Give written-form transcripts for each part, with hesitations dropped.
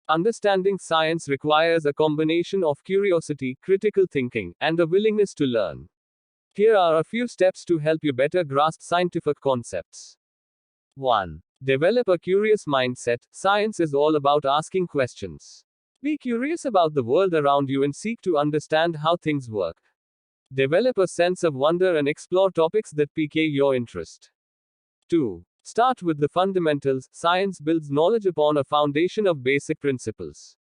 Understanding science requires a combination of curiosity, critical thinking, and a willingness to learn. Here are a few steps to help you better grasp scientific concepts. 1. Develop a curious mindset. Science is all about asking questions. Be curious about the world around you and seek to understand how things work. Develop a sense of wonder and explore topics that pique your interest. 2. Start with the fundamentals. Science builds knowledge upon a foundation of basic principles.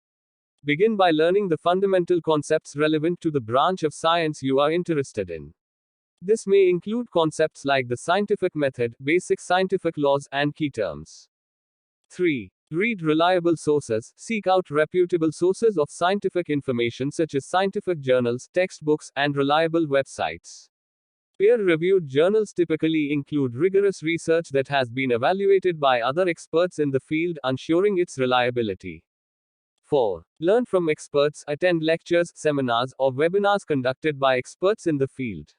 Begin by learning the fundamental concepts relevant to the branch of science you are interested in. This may include concepts like the scientific method, basic scientific laws, and key terms. 3. Read reliable sources. Seek out reputable sources of scientific information such as scientific journals, textbooks, and reliable websites. Peer-reviewed journals typically include rigorous research that has been evaluated by other experts in the field, ensuring its reliability. 4. Learn from experts. Attend lectures, seminars, or webinars conducted by experts in the field.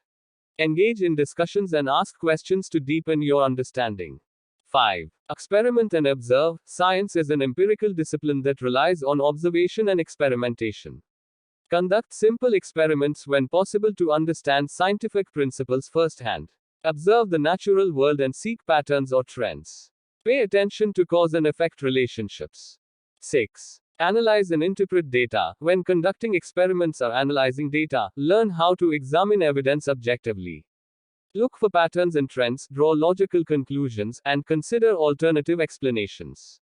Engage in discussions and ask questions to deepen your understanding. 5. Experiment and observe. Science is an empirical discipline that relies on observation and experimentation. Conduct simple experiments when possible to understand scientific principles firsthand. Observe the natural world and seek patterns or trends. Pay attention to cause and effect relationships. 6. Analyze and interpret data. When conducting experiments or analyzing data, learn how to examine evidence objectively. Look for patterns and trends, draw logical conclusions, and consider alternative explanations.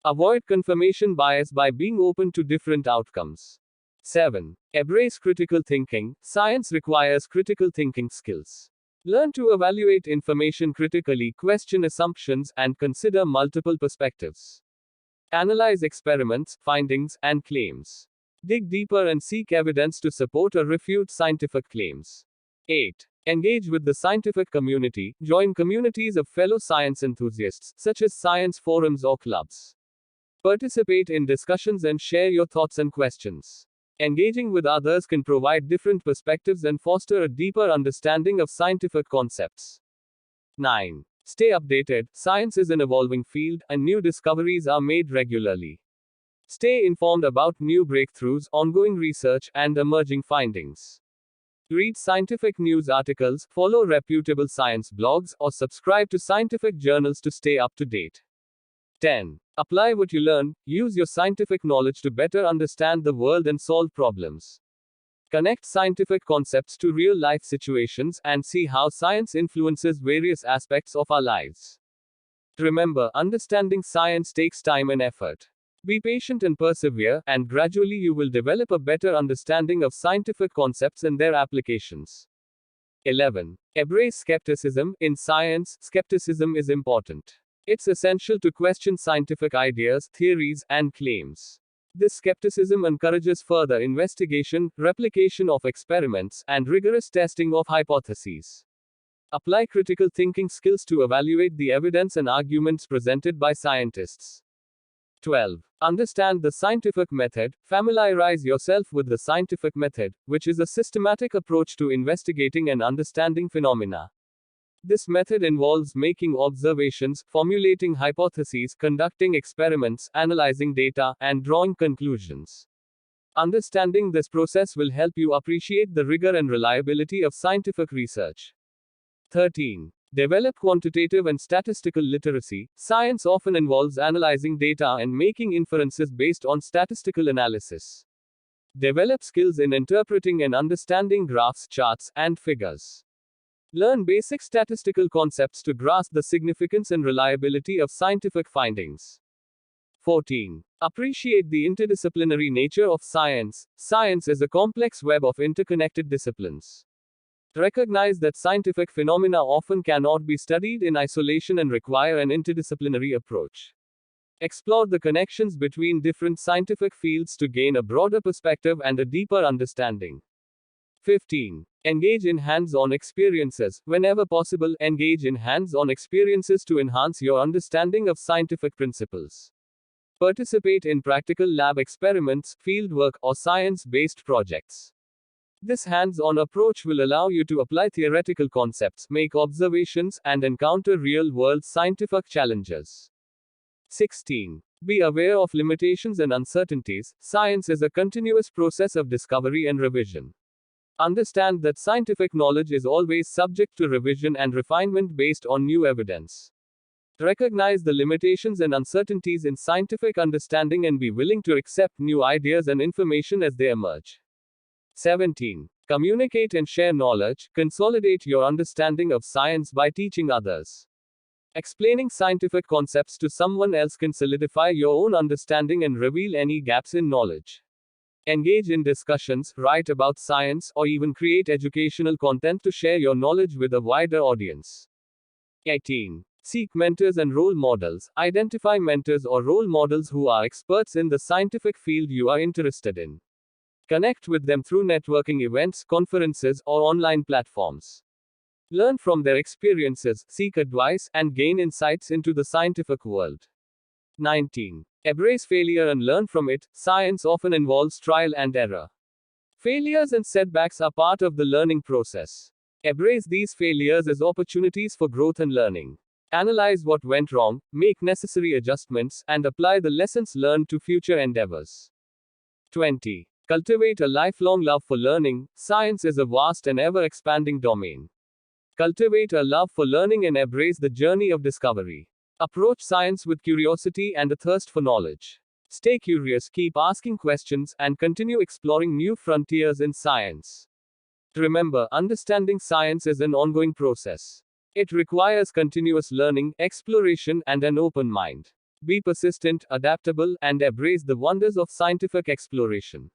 Avoid confirmation bias by being open to different outcomes. 7. Embrace critical thinking. Science requires critical thinking skills. Learn to evaluate information critically, question assumptions, and consider multiple perspectives. Analyze experiments, findings, and claims. Dig deeper and seek evidence to support or refute scientific claims. 8. Engage with the scientific community. Join communities of fellow science enthusiasts, such as science forums or clubs. Participate in discussions and share your thoughts and questions. Engaging with others can provide different perspectives and foster a deeper understanding of scientific concepts. 9. Stay updated. Science is an evolving field, and new discoveries are made regularly. Stay informed about new breakthroughs, ongoing research, and emerging findings. Read scientific news articles, follow reputable science blogs, or subscribe to scientific journals to stay up to date. 10. Apply what you learn. Use your scientific knowledge to better understand the world and solve problems. Connect scientific concepts to real-life situations and see how science influences various aspects of our lives. Remember, understanding science takes time and effort. Be patient and persevere, and gradually you will develop a better understanding of scientific concepts and their applications. 11. Embrace skepticism. In science, skepticism is important. It's essential to question scientific ideas, theories, and claims. This skepticism encourages further investigation, replication of experiments, and rigorous testing of hypotheses. Apply critical thinking skills to evaluate the evidence and arguments presented by scientists. 12. Understand the scientific method. Familiarize yourself with the scientific method, which is a systematic approach to investigating and understanding phenomena. This method involves making observations, formulating hypotheses, conducting experiments, analyzing data, and drawing conclusions. Understanding this process will help you appreciate the rigor and reliability of scientific research. 13. Develop quantitative and statistical literacy. Science often involves analyzing data and making inferences based on statistical analysis. Develop skills in interpreting and understanding graphs, charts, and figures. Learn basic statistical concepts to grasp the significance and reliability of scientific findings. 14. Appreciate the interdisciplinary nature of science. Science is a complex web of interconnected disciplines. Recognize that scientific phenomena often cannot be studied in isolation and require an interdisciplinary approach. Explore the connections between different scientific fields to gain a broader perspective and a deeper understanding. 15. Engage in hands-on experiences. Whenever possible, engage in hands-on experiences to enhance your understanding of scientific principles. Participate in practical lab experiments, fieldwork, or science-based projects. This hands-on approach will allow you to apply theoretical concepts, make observations, and encounter real-world scientific challenges. 16. Be aware of limitations and uncertainties. Science is a continuous process of discovery and revision. Understand that scientific knowledge is always subject to revision and refinement based on new evidence. Recognize the limitations and uncertainties in scientific understanding and be willing to accept new ideas and information as they emerge. 17. Communicate and share knowledge. Consolidate your understanding of science by teaching others. Explaining scientific concepts to someone else can solidify your own understanding and reveal any gaps in knowledge. Engage in discussions, write about science, or even create educational content to share your knowledge with a wider audience. 18. Seek mentors and role models. Identify mentors or role models who are experts in the scientific field you are interested in. Connect with them through networking events, conferences, or online platforms. Learn from their experiences, seek advice, and gain insights into the scientific world. 19. Embrace failure and learn from it. Science often involves trial and error. Failures and setbacks are part of the learning process. Embrace these failures as opportunities for growth and learning. Analyze what went wrong, make necessary adjustments, and apply the lessons learned to future endeavors. 20. Cultivate a lifelong love for learning. Science is a vast and ever expanding domain. Cultivate a love for learning and embrace the journey of discovery. Approach science with curiosity and a thirst for knowledge. Stay curious, keep asking questions, and continue exploring new frontiers in science. Remember, understanding science is an ongoing process. It requires continuous learning, exploration, and an open mind. Be persistent, adaptable, and embrace the wonders of scientific exploration.